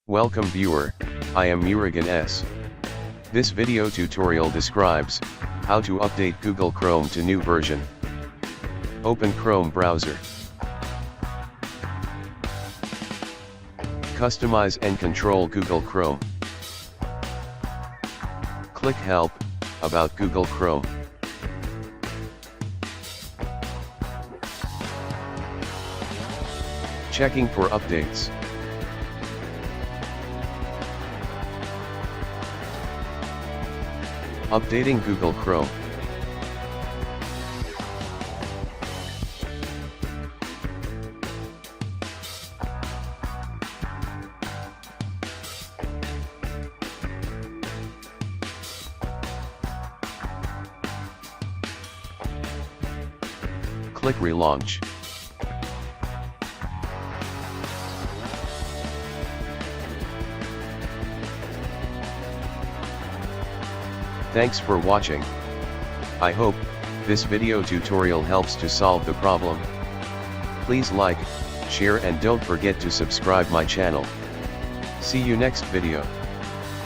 Welcome viewer, I am Murugan S. This video tutorial describes how to update Google Chrome to new version. Open Chrome browser. Customize and control Google Chrome. Click Help, About Google Chrome. Checking for updates. Updating Google Chrome. Click Relaunch. Thanks for watching. I hope this video tutorial helps to solve the problem. Please like, share and don't forget to subscribe my channel. See you next video.